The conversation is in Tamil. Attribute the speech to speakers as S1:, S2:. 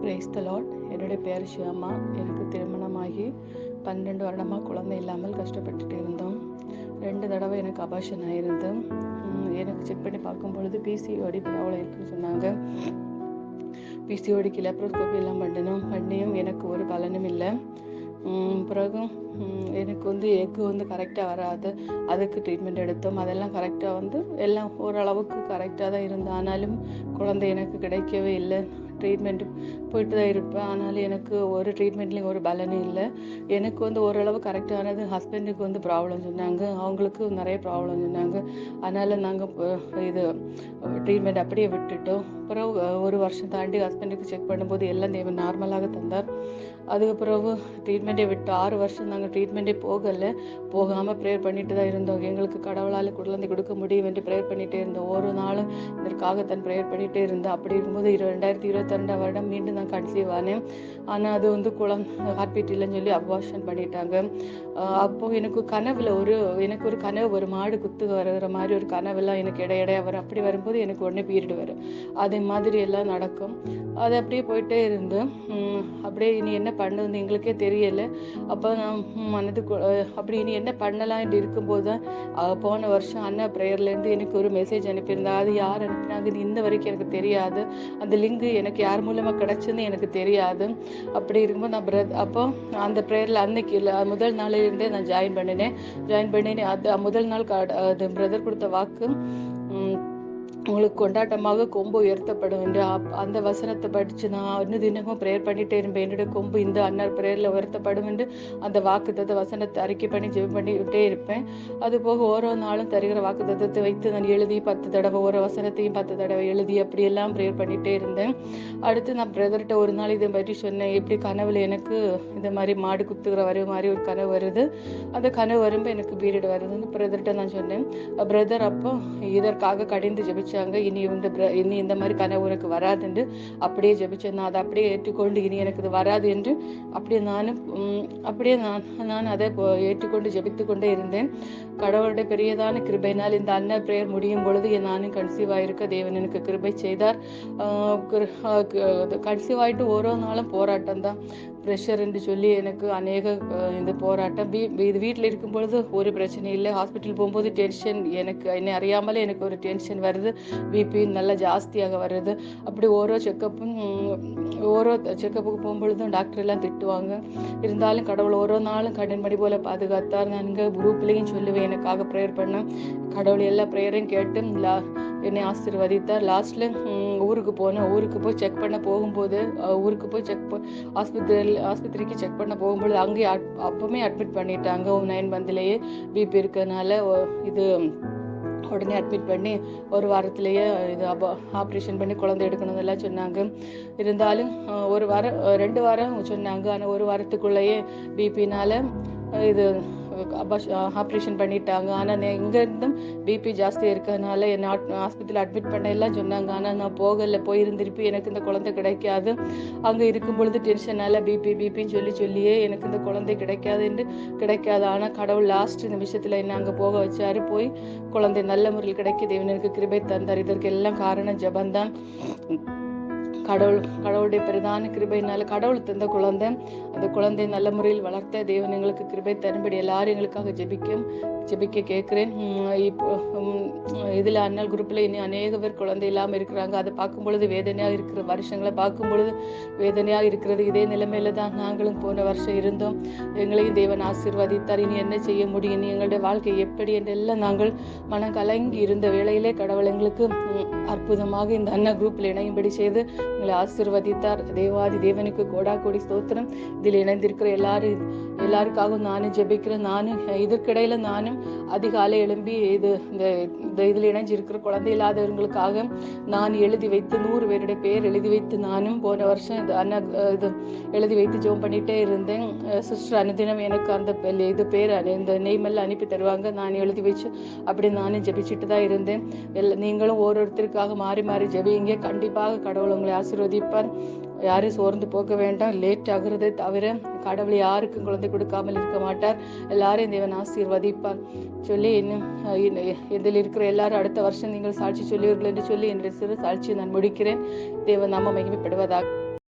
S1: Praise the Lord. என்னுடைய பேர் ஷியாமா. எனக்கு திருமணமாகி 12 வருடமாக குழந்தை இல்லாமல் கஷ்டப்பட்டுட்டு இருந்தோம். 2 தடவை எனக்கு அபார்ஷன் ஆயிருந்து. எனக்கு செக் பண்ணி பார்க்கும் பொழுது பிசிஓடி ப்ராப்ளம் இருக்குன்னு சொன்னாங்க. பிசிஓடிக்கு லேப்ரோஸ்கோபி எல்லாம் பண்ணியும் எனக்கு ஒரு பலனும் இல்லை. பிறகு எனக்கு எக்கு கரெக்டாக வராது. அதுக்கு ட்ரீட்மெண்ட் எடுத்தோம். அதெல்லாம் கரெக்டாக எல்லாம் ஓரளவுக்கு கரெக்டாக தான் இருந்தது. ஆனாலும் குழந்தை எனக்கு கிடைக்கவே இல்லை. ட்ரீட்மெண்ட் போயிட்டு தான் இருப்பேன். ஆனாலும் எனக்கு ஒரு ட்ரீட்மெண்ட்லேயும் ஒரு பலனும் இல்லை. எனக்கு ஓரளவு கரெக்டானது. ஹஸ்பண்டுக்கு ப்ராப்ளம் சொன்னாங்க. அவங்களுக்கு நிறைய ப்ராப்ளம் சொன்னாங்க. அதனால் நாங்கள் இது ட்ரீட்மெண்ட் அப்படியே விட்டுட்டோம். அப்புறம் ஒரு வருஷம் தாண்டி ஹஸ்பண்டுக்கு செக் பண்ணும்போது எல்லாம் தேவன் நார்மலாக தந்தார். அதுக்கு பிறகு ட்ரீட்மெண்ட்டே விட்டு 6 வருஷம் நாங்கள் ட்ரீட்மெண்ட்டே போகாமல் ப்ரேயர் பண்ணிட்டு தான் இருந்தோம். எங்களுக்கு கடவுளால் குழந்தை கொடுக்க முடியும் என்று ப்ரேயர் பண்ணிகிட்டே இருந்தோம். ஒரு நாளும் இதற்காகத்தான் ப்ரேயர் பண்ணிகிட்டே இருந்தோம். அப்படி இருக்கும்போது 2022 வருடம் மீண்டும் நான் கன்சீவ் ஆனேன். ஆனால் அது குழந்தை ஹார்ட்பீட் இல்லைன்னு சொல்லி அபார்ஷன் பண்ணிட்டாங்க. அப்போது எனக்கு ஒரு கனவு, ஒரு மாடு குத்து வருகிற மாதிரி ஒரு கனவெல்லாம் எனக்கு இடையிடையா வரும். அப்படி வரும்போது எனக்கு உடனே பீரியட் வரும். அதே மாதிரி எல்லாம் நடக்கும். அது அப்படியே போயிட்டே இருந்து அப்படியே இனி என்ன பண்ணுறது எங்களுக்கே தெரியலை. அப்போ நான் அப்படி இனி என்ன பண்ணலாம் என்று இருக்கும்போது தான் போன வருஷம் அண்ணா ப்ரேயர்லேருந்து எனக்கு ஒரு மெசேஜ் அனுப்பியிருந்தாங்க. அது யார் அனுப்பினாங்கன்னு இன்ன வரைக்கும் எனக்கு தெரியாது. அந்த லிங்க் எனக்கு யார் மூலமாக கிடச்சுன்னு எனக்கு தெரியாது. அப்படி இருக்கும்போது நான் அப்போ அந்த ப்ரேயரில் அன்னைக்கு இல்லை, முதல் நாளிலிருந்தே நான் ஜாயின் பண்ணினேன். அது முதல் நாள் அது பிரதர் கொடுத்த வாக்கு, உங்களுக்கு கொண்டாட்டமாக கொம்பு உயர்த்தப்படும் என்று அந்த வசனத்தை படித்து நான் தினமும் ப்ரேயர் பண்ணிகிட்டே இருப்பேன். என்னுடைய கொம்பு இந்த அண்ணர் ப்ரேயரில் உயர்த்தப்படும் என்று அந்த வாக்குத்தத்த வசனத்தை அறிக்கை பண்ணி ஜெபம் பண்ணிக்கிட்டே இருப்பேன். அதுபோக ஓரோ நாளும் தருகிற வாக்குத்தத்தை வைத்து நான் எழுதி 10 தடவை ஒரு வசனத்தையும் 10 தடவை எழுதி அப்படியெல்லாம் ப்ரேயர் பண்ணிகிட்டே இருந்தேன். அடுத்து நான் பிரதர்கிட்ட ஒரு நாள் இதை பற்றி சொன்னேன். எப்படி கனவுல எனக்கு இந்த மாதிரி மாடு குத்துகிற மாதிரி ஒரு கனவு வருது. அந்த கனவு வரும்போது எனக்கு பீரியட் வருதுன்னு பிரதர்கிட்ட நான் சொன்னேன். பிரதர் அப்போ இதற்காக கடிந்து ஜெபிச்சாங்க. இனி இந்த மாதிரி கனவு உனக்கு வராது என்று அப்படியே ஜெபிச்சேன். நான் அதை அப்படியே ஏற்றுக்கொண்டு இனி எனக்கு இது வராது என்று அப்படியே நான் அதை ஏற்றுக்கொண்டு ஜெபித்து கொண்டே இருந்தேன். கடவுளுடைய பெரியதான கிருபையினால் இந்த அண்ணா ப்ரேயர் முடியும் பொழுது நானும் கன்சீவ் ஆயிருக்க தேவன் எனக்கு கிருபை செய்தார். கன்சீவ் ஆகிட்டு ஓரோ நாளும் போராட்டம் தான். ப்ரெஷர் என்று சொல்லி எனக்கு அநேக இந்த போராட்டம். இது வீட்டில் இருக்கும் பொழுது ஒரு பிரச்சனை இல்லை. ஹாஸ்பிட்டல் போகும்போது டென்ஷன், என்னை அறியாமலே எனக்கு ஒரு டென்ஷன் வருது. பிபி நல்லா ஜாஸ்தியாக வருது. அப்படி ஓரோ செக்கப்புக்கு போகும்பொழுதும் டாக்டர் எல்லாம் திட்டுவாங்க. இருந்தாலும் கடவுள் ஓரோ நாளும் கண்ணின்மணி போல பாதுகாத்தார். நான் இங்கே குரூப்லேயும் சொல்லுவேன், எனக்காக ப்ரேயர் பண்ணேன். கடவுள் எல்லா ப்ரேயரையும் கேட்டு என்னை ஆசீர்வதித்தார். லாஸ்ட்ல ஊருக்கு போய் செக் பண்ண போகும்போது ஆஸ்பத்திரிக்கு செக் பண்ண போகும்போது அங்கேயே அப்பவுமே அட்மிட் பண்ணிட்டாங்க. 9 மந்த்லேயே பிபி இருக்கிறதுனால இது உடனே அட்மிட் பண்ணி ஒரு வாரத்திலேயே இது ஆப்ரேஷன் பண்ணி குழந்தை எடுக்கணும் எல்லாம் சொன்னாங்க. இருந்தாலும் 2 வாரம் சொன்னாங்க. ஆனால் ஒரு வாரத்துக்குள்ளேயே பிபினால இது ஆப்ரேஷன் பண்ணிட்டாங்க. ஆனால் இங்கேருந்தும் பிபி ஜாஸ்தி இருக்கிறதுனால என்னை ஆஸ்பத்திரியில் அட்மிட் பண்ண எல்லாம் சொன்னாங்க. ஆனால் நான் போயிருந்திருப்பி எனக்கு இந்த குழந்தை கிடைக்காது. அங்கே இருக்கும் பொழுது டென்ஷனால் பிபின்னு சொல்லியே எனக்கு இந்த குழந்தை கிடைக்காது. ஆனால் கடவுள் லாஸ்ட் நிமிஷத்தில் என்ன அங்கே போக வச்சாரு. போய் குழந்தை நல்ல முறையில் கிடைக்க தேவன் எனக்கு கிருபை தந்தார். இதற்கு எல்லாம் காரணம் ஜெபந்தான். கடவுளுடைய பிரதான கிருபையினால கடவுள் தந்த குழந்தை, அந்த குழந்தை நல்ல முறையில் வளர்த்த தேவன் எங்களுக்கு கிருபை தரும்படி எல்லாரும் எங்களுக்காக ஜெபிக்க கேட்குறேன். இப்போ இதில் அண்ணல் குரூப்பில் இனி அநேக பேர் குழந்தை இல்லாமல் இருக்கிறாங்க. அதை பார்க்கும் பொழுது வேதனையாக இருக்கிற வருஷங்களை பார்க்கும் பொழுது வேதனையாக இருக்கிறது. இதே நிலைமையில தான் நாங்களும் போன வருஷம் இருந்தோம். எங்களையும் தேவன் ஆசீர்வதித்தார். இனி என்ன செய்ய முடியும், இனி எங்களுடைய வாழ்க்கை எப்படி என்றெல்லாம் நாங்கள் மனம் கலங்கி இருந்த வேளையிலே கடவுள் எங்களுக்கு அற்புதமாக இந்த அண்ணா குரூப்பில் இணையும்படி செய்து எங்களை ஆசீர்வதித்தார். தேவனுக்கு கோடி ஸ்தோத்திரம். இதில் இணைந்திருக்கிற எல்லாருக்காகவும் நானும் ஜெபிக்கிறேன். இதற்கிடையில நானும் அதிகாலை எழும்பி இதில் இணைஞ்சிருக்கிற குழந்தை இல்லாதவர்களுக்காக நான் எழுதி வைத்து 100 பேருடைய பேர் எழுதி வைத்து நானும் போன வருஷம் இது எழுதி வைத்து ஜெபம் பண்ணிட்டே இருந்தேன். சிஸ்டர் அனுதினம் எனக்கு அந்த பேர் இந்த நெய்மெல்லாம் அனுப்பி தருவாங்க. நான் எழுதி வச்சு அப்படி நானும் ஜெபிச்சுட்டு தான் இருந்தேன். நீங்களும் ஒருத்தருக்காக மாறி மாறி ஜெபிங்க. கண்டிப்பாக கடவுள் உங்களை ஆசீர்வதிப்பார். யாரும் சோர்ந்து போக வேண்டாம். லேட் ஆகுறதை தவிர கடவுள் யாருக்கும் குழந்தை கொடுக்காமல் இருக்க மாட்டார். எல்லாரையும் தேவன் ஆசீர்வதிப்பார் சொல்லி இன்னும் இதில் இருக்கிற எல்லாரும் அடுத்த வருஷம் நீங்கள் சாட்சி சொல்லுவீர்கள் என்று சொல்லி என்னுடைய சிறு சாட்சியை நான் முடிக்கிறேன். தேவன் நாம மகிமைப்படுவதாக.